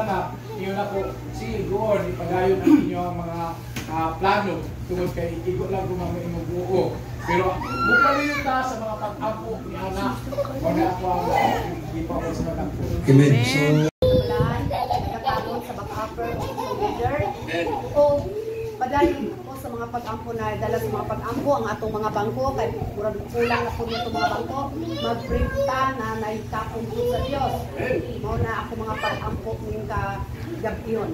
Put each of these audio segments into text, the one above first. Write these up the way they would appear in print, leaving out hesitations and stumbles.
sana, yun na po, siguro, ipagayon ang inyong mga plano tungkol kay igo lang gumamit ng buo. Pero bukali ta sa mga pag-ampo ni anak. Wala ako ang hindi pa ako sa pag-ampo. Amen. So, nagkakaroon sa back-upper o leader. O padali po sa mga pag-ampo na dala sa mga pag-ampo ang atong mga bangko kay murag kulang na po nito mga bangko magprita na naitapon po sa Dios. Mao na ako mga pag-ampo ning kagabiyon.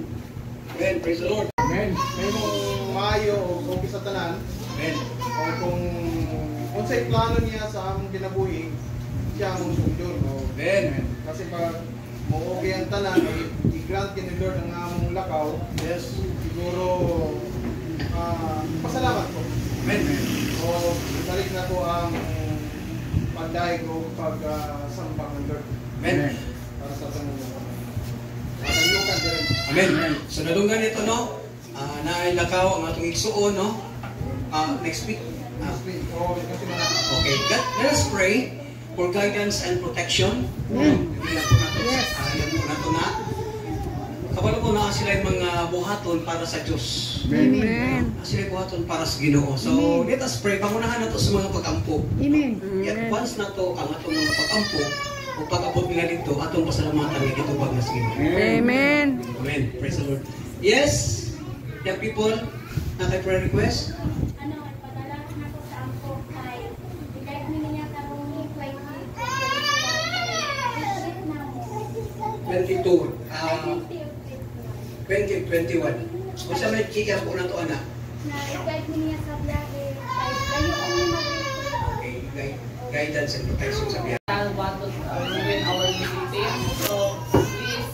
Amen. Praise the Lord. Amen. May mong maayo o sa tanan. Amen. O kung sa'y plano niya sa among kinabuhi, siya ang sundon. Amen. Kasi pag mauugi ang tanan, i-grant ni Lord ang among lakaw, yes, siguro pasalamat po. Amen. O balik na po ang pagdaig ko pag-sambang ng Lord. Amen. Para sa tanong matayukan din. Amen. So nadunggan ito, no? Nailakaw ang atong igsuon, no? Next week. Okay, let us pray for guidance and protection. Yes. Yan po nato na. Kabalo po na sila yung mga buhaton para sa Diyos. Amen. Sila yung buhaton para sa Ginoo. So, let us pray. Pangunahan na to sa mga pag-ampo. Amen. Yet once na to ang atong mga pag-ampo, o pag-abot nila dito, atong pasalamatan na dito pag nas Ginoo. Amen. Amen. Praise the Lord. Yes, young people, na kay prayer request? Padala na ko sa ampo kay bigay niya karong 2021. O sa may kikya po na to, anak? Na-guide niya sa biyahe kay kayo ang mag-guide. Okay, guidance and protection sa biyahe. I want to win our meeting. So please,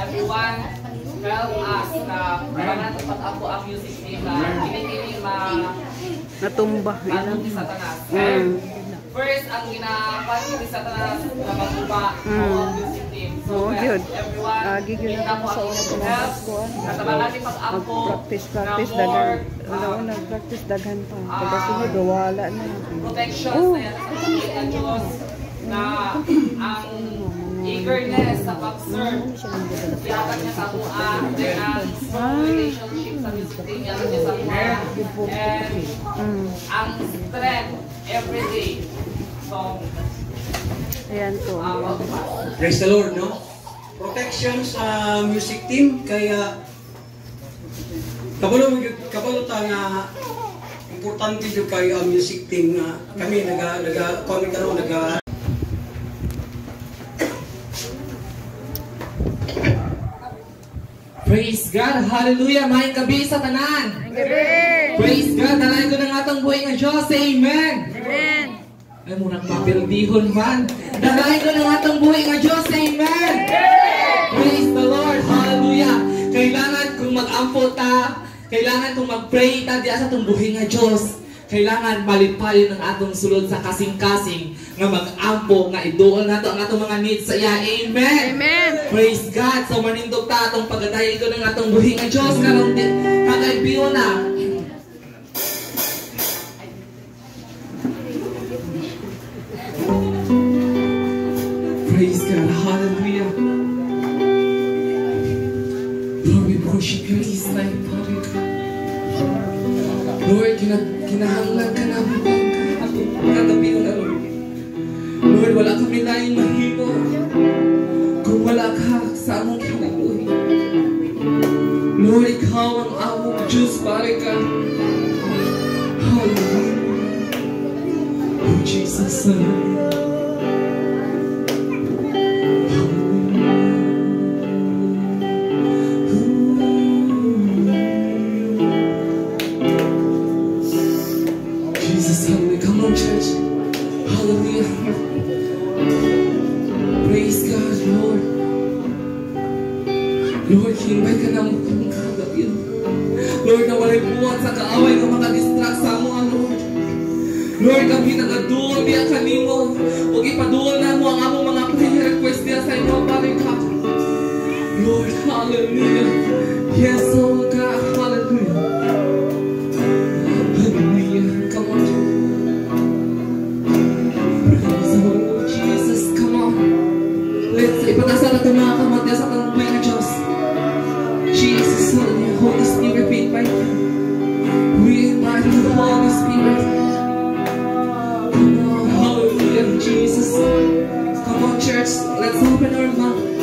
everyone, help us na manatupad ako ang music team na kinikiling Natumba. manong sa tanas. First, ang ginapati ni Satanas na magtuba ang music team. So, everyone, kita mo ang help. Natabangan natin pag-ampo Practice dagan. Nag-practice dagan pa. Pagkasunod, wala na. protections na yan sa pagkakita ng Diyos na ang eagerness sa pag-serve. Iyakan niya sa kuha na strong relationship sa music team. Iyakan niya sa kuha. And ang strength everyday. So, Ayan po. Praise the Lord, no? Protection sa music team, kaya kabalo ta nga importante yung kayo ang music team na kami naga praise God, hallelujah, maayong gabi sa tanan. Praise God, dalayan ko ng atong buhay ng Diyos, amen. Amen. Ay mo nagpapildihon man. Dalayan ko ng atong buhay ng Diyos, amen. Praise the Lord, hallelujah. Kailangan kung mag-ampo ta, kailangan kung mag-pray ta diya sa atong buhay ng Diyos. Kailangan malipayon ng atong sulod sa kasing-kasing nga mag-ampo, nga iduol nato ang atong mga needs sa iya. Amen! Amen! Praise God! So manindog ta atong pagdadayon ko ng atong buhi nga Diyos karong kakaibiyo na. Praise God! Hallelujah! Lord, we worship you this night, Father God. Lord, kinahanglan ka namin kagabi na Lord. Lord, wala kami laing mahimo kung wala ka sa among kinabuhi. Lord, ikaw ang among Diyos, pare ka. Hallelujah. Oh, Jesus, hallelujah. Church, hallelujah. Praise God, Lord. Lord, hinbay ka na mo kung kagabi. Lord, na walay buwan sa kaaway nga makadistract sa mo, Lord. Lord, kami nagaduol diya kanimo. Huwag ipaduol na mo ang among mga prayer request diya sa inyo, Father God. Lord, hallelujah. Yes, oh God, hallelujah. Hallelujah. Come on, Jesus, come on. Let's ipag-asa natin mga kamot sa tanong ng Diyos. invite you. We invite you, Holy Spirit. Come on, hallelujah, Jesus. Come on, church, let's open our mouth.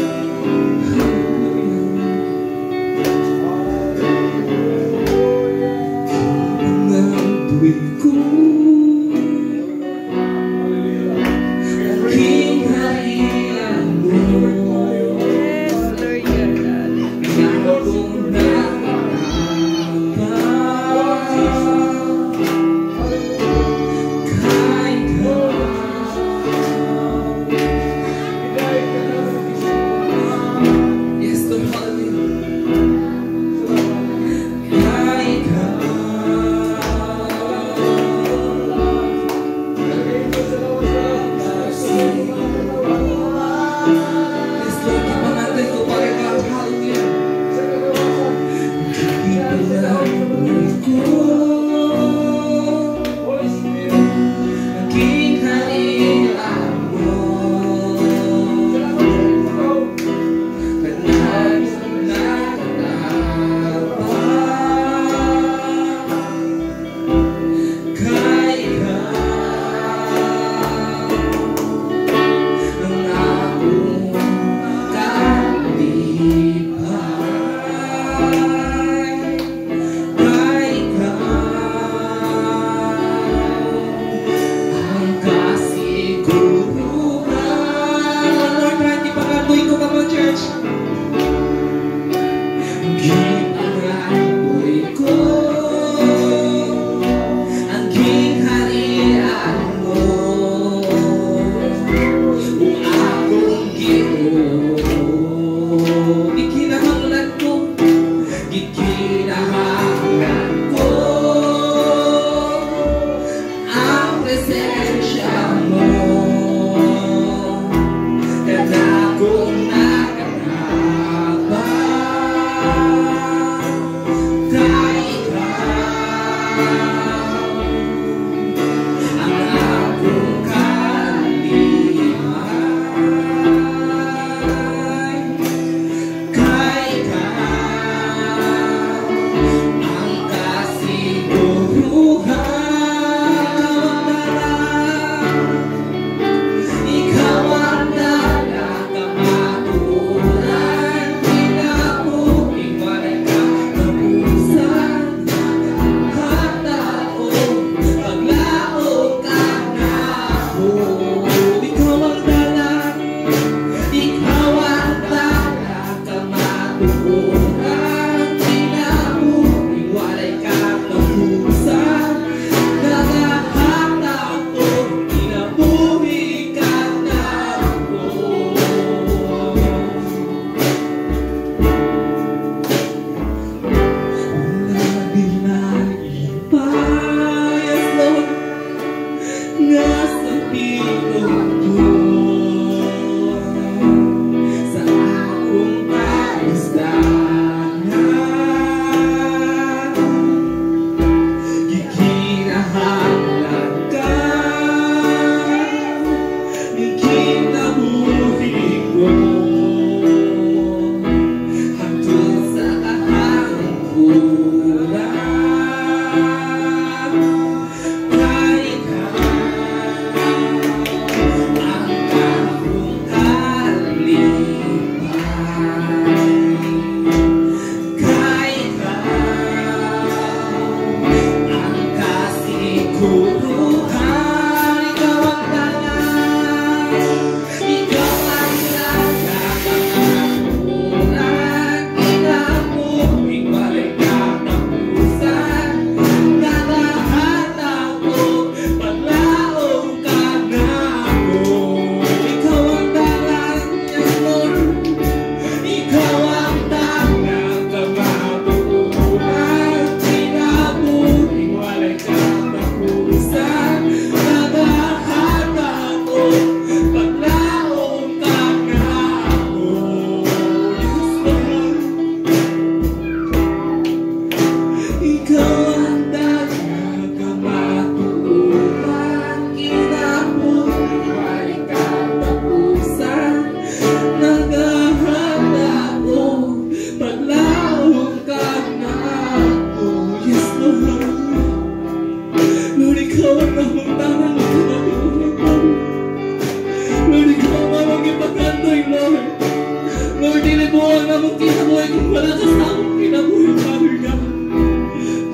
malakas na akong kinabuhi, Father God.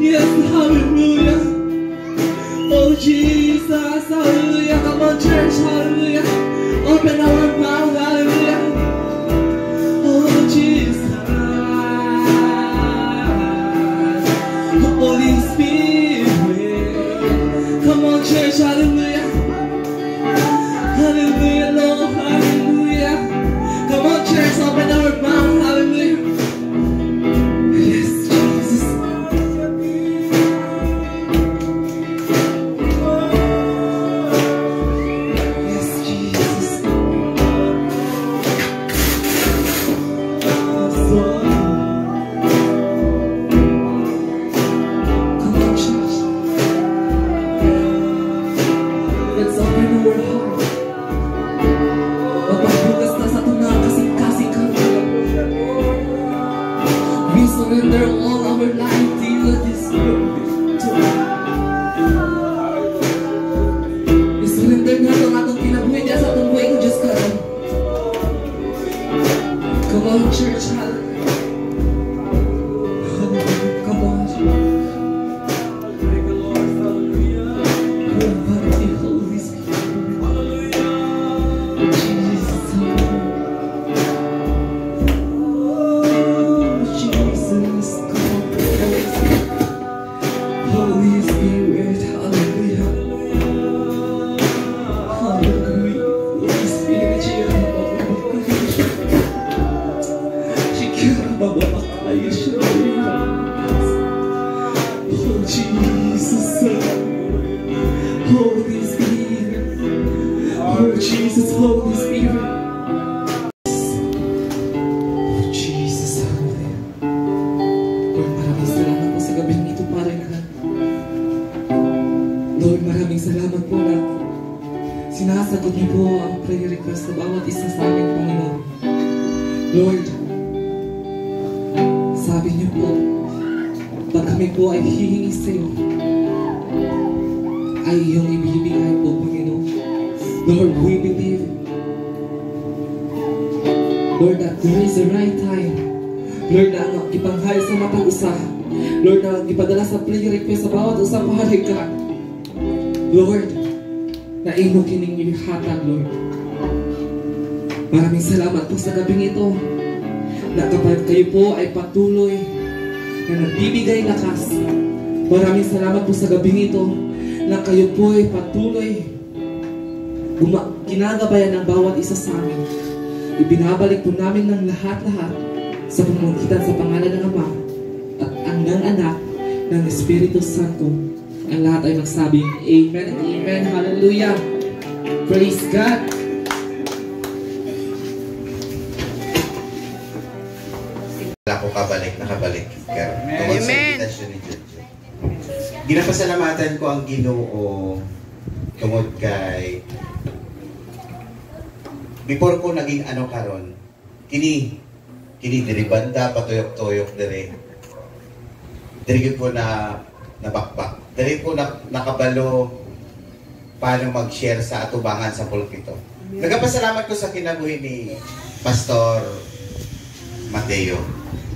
Yes, hallelujah. Oh Jesus, hallelujah. Come on, church, hallelujah. Open our mouth, hallelujah. Oh Jesus, Holy Spirit. Come on, church, hallelujah. Hallelujah, Lord, hallelujah. Come on, church, open our mouth, hallelujah. Yes, Jesus. Yes, Jesus. Yes, Lord. Come on, church. Let's open our heart. Magpagbukas na sa tunang kasing-kasing karoon. We surrender all our life to you this morning. We surrender na itong atong kinabuhi niya sa atong buhay ng Diyos karoon. Come on, church, hallelujah. Come on, church. Holy Spirit. Jesus. Oh, Jesus. Holy Spirit, hallelujah. Hallelujah. Holy Spirit, oh, Jesus. Holy Spirit. Oh, Jesus, Holy Spirit. Oh, Jesus, hallelujah. Lord, maraming salamat po sa gabing ito, Father God. Lord, maraming salamat po na sinasagot niyo po ang prayer request ng bawat isa sa amin, Panginoon. Lord, sabi niyo po, pag kami po ay hihingi sa iyo, ay iyong ibibigay po, Panginoon. Lord, we believe, Lord, that there is a right time. Lord, na ang ipanghal sa matang usa. Lord, na ipadala sa prayer request sa bawat usa, Father God. Lord, na imo kining ihatag, Lord. Maraming salamat po sa gabing ito, na kapag kayo po ay patuloy na nagbibigay lakas. Maraming salamat po sa gabing ito, na kayo po ay patuloy kinagabayan ng bawat isa sa amin. Ibinabalik po namin ng lahat-lahat sa pamamagitan sa pangalan ng Ama at ang ng Anak ng Espiritu Santo. Ang lahat ay magsabing Amen and Amen. Hallelujah. Praise God. Ako nakabalik. Amen. Ginapasalamatan ko ang Ginoo tungod kay before ko naging karon, kini diri banda patuyok-tuyok diri ko na nabakbak, diri ko nakabalo paano mag-share sa atubangan sa pulpito. Nagapasalamat ko sa kinabuhi ni Pastor Mateo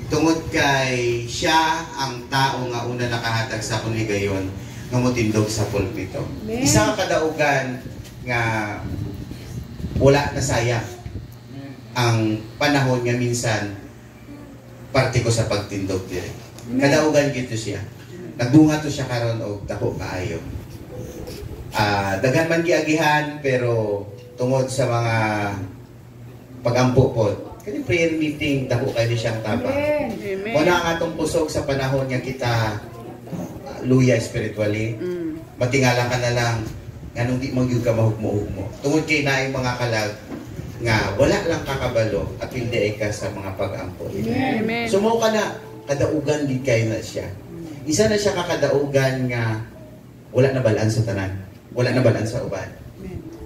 tungod kay siya ang tao nga una nakahatag sa kunigayon nga motindog sa pulpito. Isa ka kadaugan nga wala na sayang ang panahon nga minsan parte ko sa pagtindog diri. Kadaugan gito siya. Nagbunga to siya karon og dako kaayo. Daghan man giagihan pero tungod sa mga pagampo pod. Kani prayer meeting dako kay ni siyang tabang. Wala ang atong pusog sa panahon nga kita luya spiritually. Matingala ka na lang nganong di magyud ka mahugmo-hugmo. Tungod kay naay mga kalag nga wala lang kakabalo at hindi ay ka sa mga pag-ampo. Amen. Sumo ka na kadaugan gid kay na siya. Isa na siya kakadaugan nga wala na balaan sa tanan. Wala na balaan sa uban.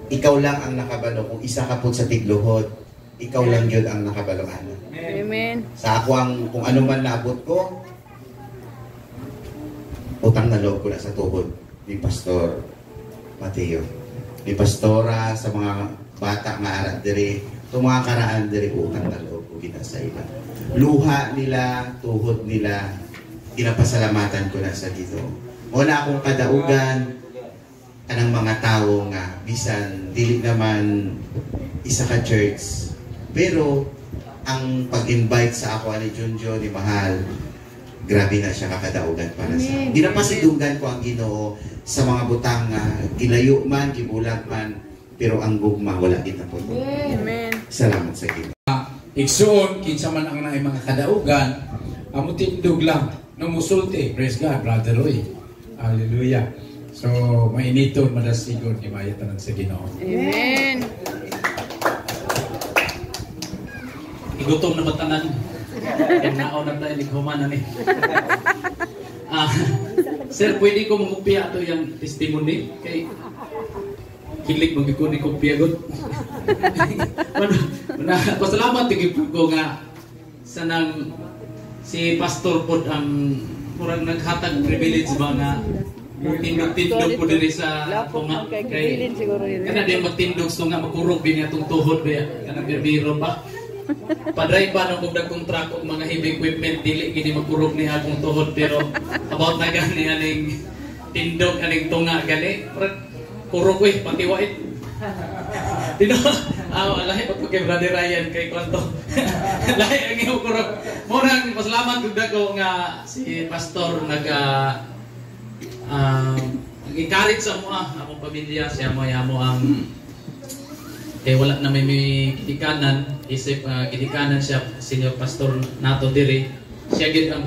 Ikaw lang ang nakabalo kung isa ka pud sa tigluhod. Ikaw lang yun ang nakabalohan. Amen. Sa ako kung ano man naabot ko, utang na loob ko na sa tuhod ni Pastor Mateo. Ni Pastora sa mga bata nga arat diri, itong mga karaan diri utang na loob ko ginasailan. luha nila, tuhod nila, ginapasalamatan ko na sa Ginoo. Wala akong kadaugan anang mga tao nga bisan dili naman isa ka church, pero ang pag-invite sa ako ni Junjo ni Mahal, grabe na siya kakadaugan para sa akin. Ginapasidunggan ko ang Ginoo sa mga butang nga gilayo man, gibulag man, pero ang gugma wala din na po. Amen. Salamat sa Ginoo. Igsuon, kinsa man ang naay mga kadaugan, amo tindog lang, nung musulti. Praise God, Brother Roy. Hallelujah. So, mainiton, madasigon, imayatan ng sa Ginoo. Amen. Igutom na matanan. Naon na tayo, lighuman na ni. Sir, pwede ko mangupya ito yung testimony? Kay kilig magiging ni kopya god. Pasalamat tigip ko nga sanang si Pastor pod ang murag naghatag privilege ba nga tindog po diri sa tunga kay kana di magtindog so nga makurog din atong tuhod ba kanang biro pa. Padray pa nung kung truck og mga heavy equipment dili gini magkurog ni akong tuhod pero about na gani aning tindog aning tunga gani kurog eh pati wait. Dino lahi pa kay Brother Ryan kay kwanto. Lahi ang iyong kurog. Murang pasalamat gud ako nga si pastor encourage sa mo akong pamilya siya mo ang wala na may kidikanan isip kidikanan siya senior pastor nato diri siya gid ang